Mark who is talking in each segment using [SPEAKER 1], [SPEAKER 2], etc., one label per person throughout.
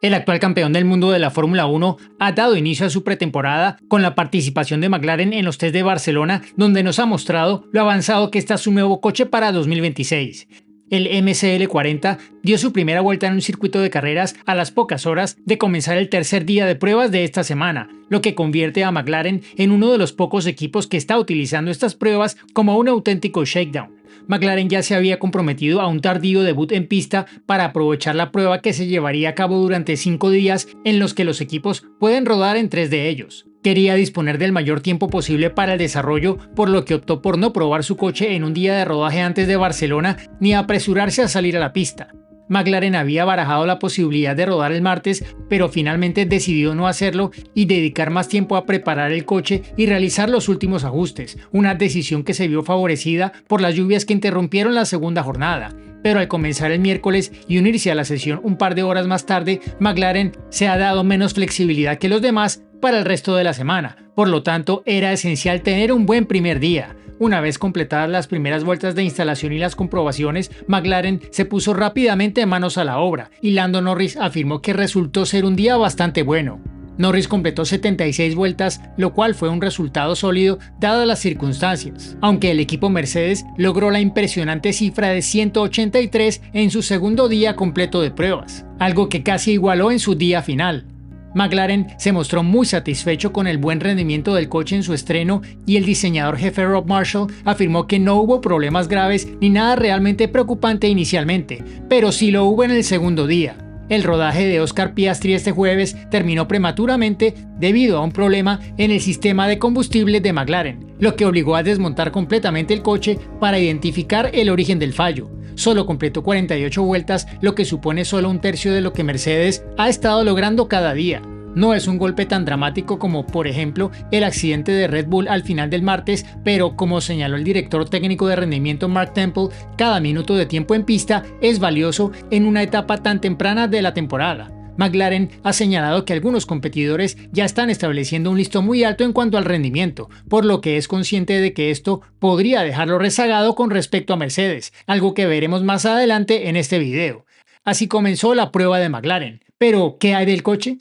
[SPEAKER 1] El actual campeón del mundo de la Fórmula 1 ha dado inicio a su pretemporada con la participación de McLaren en los test de Barcelona, donde nos ha mostrado lo avanzado que está su nuevo coche para 2026. El MCL40 dio su primera vuelta en un circuito de carreras a las pocas horas de comenzar el tercer día de pruebas de esta semana, lo que convierte a McLaren en uno de los pocos equipos que está utilizando estas pruebas como un auténtico shakedown. McLaren ya se había comprometido a un tardío debut en pista para aprovechar la prueba que se llevaría a cabo durante 5 días en los que los equipos pueden rodar en 3 de ellos. Quería disponer del mayor tiempo posible para el desarrollo, por lo que optó por no probar su coche en un día de rodaje antes de Barcelona ni apresurarse a salir a la pista. McLaren había barajado la posibilidad de rodar el martes, pero finalmente decidió no hacerlo y dedicar más tiempo a preparar el coche y realizar los últimos ajustes, una decisión que se vio favorecida por las lluvias que interrumpieron la segunda jornada. Pero al comenzar el miércoles y unirse a la sesión un par de horas más tarde, McLaren se ha dado menos flexibilidad que los demás para el resto de la semana, por lo tanto era esencial tener un buen primer día. Una vez completadas las primeras vueltas de instalación y las comprobaciones, McLaren se puso rápidamente manos a la obra y Lando Norris afirmó que resultó ser un día bastante bueno. Norris completó 76 vueltas, lo cual fue un resultado sólido dadas las circunstancias, aunque el equipo Mercedes logró la impresionante cifra de 183 en su segundo día completo de pruebas, algo que casi igualó en su día final. McLaren se mostró muy satisfecho con el buen rendimiento del coche en su estreno y el diseñador jefe Rob Marshall afirmó que no hubo problemas graves ni nada realmente preocupante inicialmente, pero sí lo hubo en el segundo día. El rodaje de Oscar Piastri este jueves terminó prematuramente debido a un problema en el sistema de combustible de McLaren, lo que obligó a desmontar completamente el coche para identificar el origen del fallo. Solo completó 48 vueltas, lo que supone solo un tercio de lo que Mercedes ha estado logrando cada día. No es un golpe tan dramático como, por ejemplo, el accidente de Red Bull al final del martes, pero como señaló el director técnico de rendimiento Mark Temple, cada minuto de tiempo en pista es valioso en una etapa tan temprana de la temporada. McLaren ha señalado que algunos competidores ya están estableciendo un listón muy alto en cuanto al rendimiento, por lo que es consciente de que esto podría dejarlo rezagado con respecto a Mercedes, algo que veremos más adelante en este video. Así comenzó la prueba de McLaren. Pero, ¿qué hay del coche?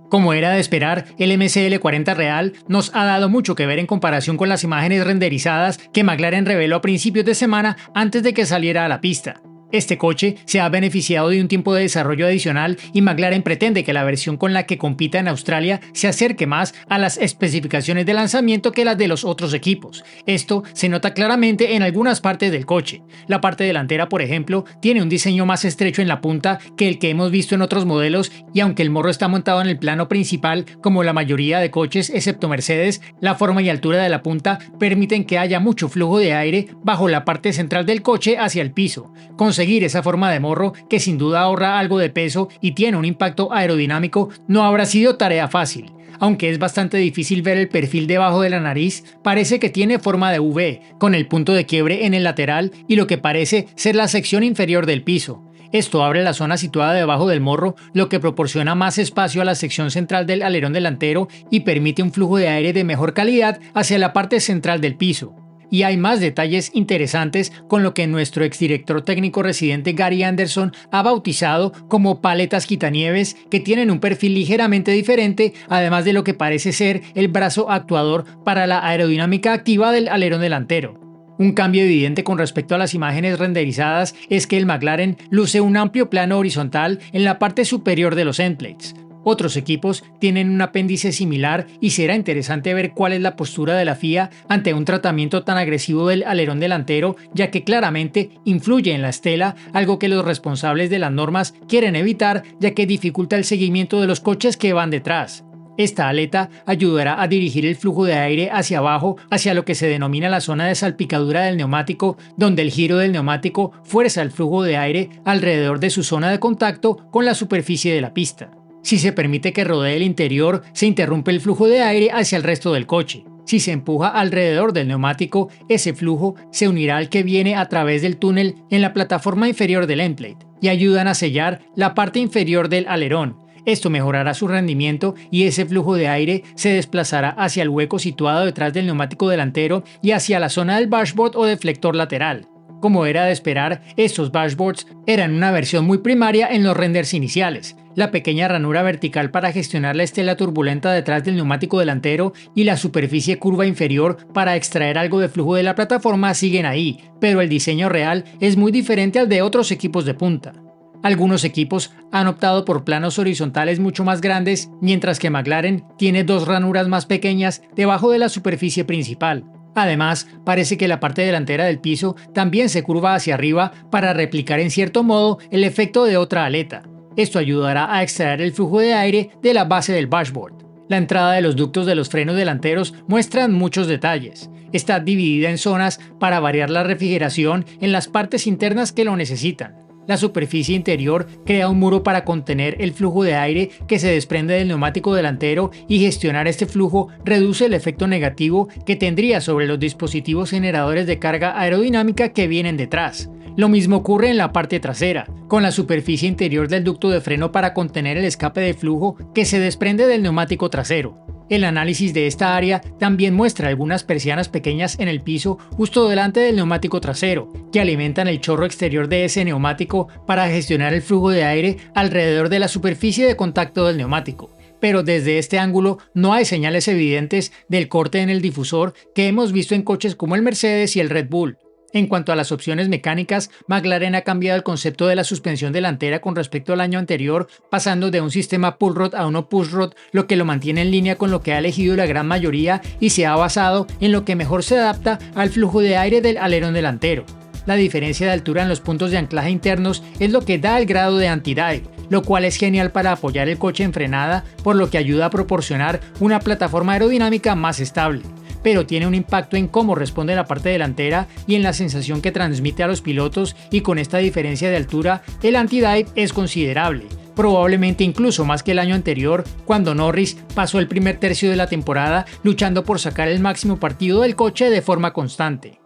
[SPEAKER 1] Como era de esperar, el MCL40 real nos ha dado mucho que ver en comparación con las imágenes renderizadas que McLaren reveló a principios de semana antes de que saliera a la pista. Este coche se ha beneficiado de un tiempo de desarrollo adicional y McLaren pretende que la versión con la que compita en Australia se acerque más a las especificaciones de lanzamiento que las de los otros equipos. Esto se nota claramente en algunas partes del coche. La parte delantera, por ejemplo, tiene un diseño más estrecho en la punta que el que hemos visto en otros modelos y aunque el morro está montado en el plano principal, como la mayoría de coches excepto Mercedes, la forma y altura de la punta permiten que haya mucho flujo de aire bajo la parte central del coche hacia el piso. Conseguir esa forma de morro, que sin duda ahorra algo de peso y tiene un impacto aerodinámico, no habrá sido tarea fácil. Aunque es bastante difícil ver el perfil debajo de la nariz, parece que tiene forma de V, con el punto de quiebre en el lateral y lo que parece ser la sección inferior del piso. Esto abre la zona situada debajo del morro, lo que proporciona más espacio a la sección central del alerón delantero y permite un flujo de aire de mejor calidad hacia la parte central del piso. Y hay más detalles interesantes con lo que nuestro exdirector técnico residente Gary Anderson ha bautizado como paletas quitanieves que tienen un perfil ligeramente diferente, además de lo que parece ser el brazo actuador para la aerodinámica activa del alerón delantero. Un cambio evidente con respecto a las imágenes renderizadas es que el McLaren luce un amplio plano horizontal en la parte superior de los endplates. Otros equipos tienen un apéndice similar y será interesante ver cuál es la postura de la FIA ante un tratamiento tan agresivo del alerón delantero, ya que claramente influye en la estela, algo que los responsables de las normas quieren evitar, ya que dificulta el seguimiento de los coches que van detrás. Esta aleta ayudará a dirigir el flujo de aire hacia abajo, hacia lo que se denomina la zona de salpicadura del neumático, donde el giro del neumático fuerza el flujo de aire alrededor de su zona de contacto con la superficie de la pista. Si se permite que rodee el interior, se interrumpe el flujo de aire hacia el resto del coche. Si se empuja alrededor del neumático, ese flujo se unirá al que viene a través del túnel en la plataforma inferior del endplate y ayudan a sellar la parte inferior del alerón. Esto mejorará su rendimiento y ese flujo de aire se desplazará hacia el hueco situado detrás del neumático delantero y hacia la zona del dashboard o deflector lateral. Como era de esperar, estos dashboards eran una versión muy primaria en los renders iniciales. La pequeña ranura vertical para gestionar la estela turbulenta detrás del neumático delantero y la superficie curva inferior para extraer algo de flujo de la plataforma siguen ahí, pero el diseño real es muy diferente al de otros equipos de punta. Algunos equipos han optado por planos horizontales mucho más grandes, mientras que McLaren tiene dos ranuras más pequeñas debajo de la superficie principal. Además, parece que la parte delantera del piso también se curva hacia arriba para replicar en cierto modo el efecto de otra aleta. Esto ayudará a extraer el flujo de aire de la base del dashboard. La entrada de los ductos de los frenos delanteros muestran muchos detalles. Está dividida en zonas para variar la refrigeración en las partes internas que lo necesitan. La superficie interior crea un muro para contener el flujo de aire que se desprende del neumático delantero y gestionar este flujo reduce el efecto negativo que tendría sobre los dispositivos generadores de carga aerodinámica que vienen detrás. Lo mismo ocurre en la parte trasera, con la superficie interior del ducto de freno para contener el escape de flujo que se desprende del neumático trasero. El análisis de esta área también muestra algunas persianas pequeñas en el piso justo delante del neumático trasero, que alimentan el chorro exterior de ese neumático para gestionar el flujo de aire alrededor de la superficie de contacto del neumático. Pero desde este ángulo no hay señales evidentes del corte en el difusor que hemos visto en coches como el Mercedes y el Red Bull. En cuanto a las opciones mecánicas, McLaren ha cambiado el concepto de la suspensión delantera con respecto al año anterior, pasando de un sistema pull rod a uno push rod, lo que lo mantiene en línea con lo que ha elegido la gran mayoría y se ha basado en lo que mejor se adapta al flujo de aire del alerón delantero. La diferencia de altura en los puntos de anclaje internos es lo que da el grado de anti-dive, lo cual es genial para apoyar el coche en frenada, por lo que ayuda a proporcionar una plataforma aerodinámica más estable. Pero tiene un impacto en cómo responde la parte delantera y en la sensación que transmite a los pilotos, y con esta diferencia de altura, el anti-dive es considerable, probablemente incluso más que el año anterior, cuando Norris pasó el primer tercio de la temporada luchando por sacar el máximo partido del coche de forma constante.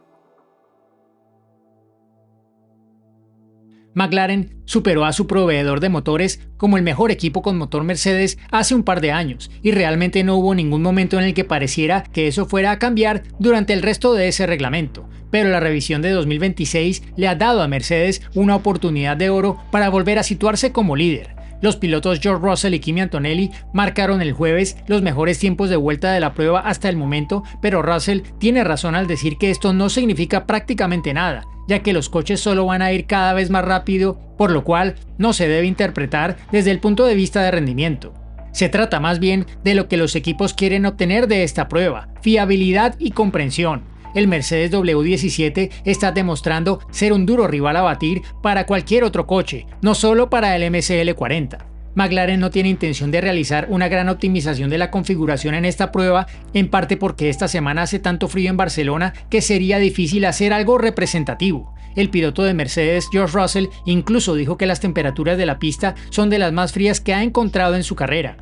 [SPEAKER 1] McLaren superó a su proveedor de motores como el mejor equipo con motor Mercedes hace un par de años, y realmente no hubo ningún momento en el que pareciera que eso fuera a cambiar durante el resto de ese reglamento. Pero la revisión de 2026 le ha dado a Mercedes una oportunidad de oro para volver a situarse como líder. Los pilotos George Russell y Kimi Antonelli marcaron el jueves los mejores tiempos de vuelta de la prueba hasta el momento, pero Russell tiene razón al decir que esto no significa prácticamente nada, ya que los coches solo van a ir cada vez más rápido, por lo cual no se debe interpretar desde el punto de vista de rendimiento. Se trata más bien de lo que los equipos quieren obtener de esta prueba: fiabilidad y comprensión. El Mercedes W17 está demostrando ser un duro rival a batir para cualquier otro coche, no solo para el MSL40. McLaren no tiene intención de realizar una gran optimización de la configuración en esta prueba, en parte porque esta semana hace tanto frío en Barcelona que sería difícil hacer algo representativo. El piloto de Mercedes, George Russell, incluso dijo que las temperaturas de la pista son de las más frías que ha encontrado en su carrera.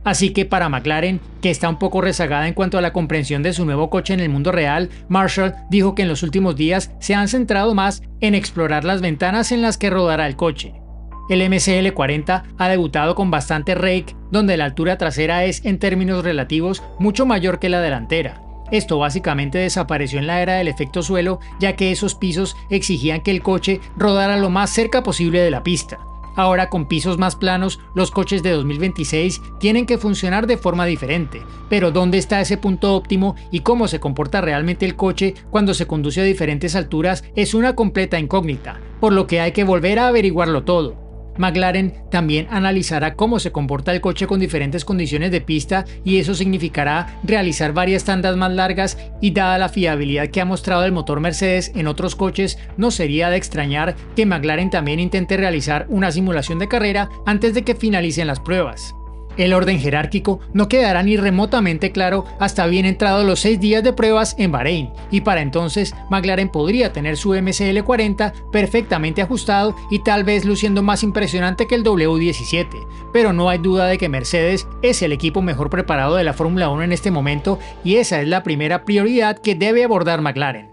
[SPEAKER 1] Así que para McLaren, que está un poco rezagada en cuanto a la comprensión de su nuevo coche en el mundo real, Marshall dijo que en los últimos días se han centrado más en explorar las ventanas en las que rodará el coche. El MSL40 ha debutado con bastante rake, donde la altura trasera es, en términos relativos, mucho mayor que la delantera. Esto básicamente desapareció en la era del efecto suelo, ya que esos pisos exigían que el coche rodara lo más cerca posible de la pista. Ahora, con pisos más planos, los coches de 2026 tienen que funcionar de forma diferente. Pero ¿dónde está ese punto óptimo y cómo se comporta realmente el coche cuando se conduce a diferentes alturas es una completa incógnita, por lo que hay que volver a averiguarlo todo. McLaren también analizará cómo se comporta el coche con diferentes condiciones de pista, y eso significará realizar varias tandas más largas, y dada la fiabilidad que ha mostrado el motor Mercedes en otros coches, no sería de extrañar que McLaren también intente realizar una simulación de carrera antes de que finalicen las pruebas. El orden jerárquico no quedará ni remotamente claro hasta bien entrados los 6 días de pruebas en Bahrein, y para entonces McLaren podría tener su MSL40 perfectamente ajustado y tal vez luciendo más impresionante que el W17, pero no hay duda de que Mercedes es el equipo mejor preparado de la Fórmula 1 en este momento, y esa es la primera prioridad que debe abordar McLaren.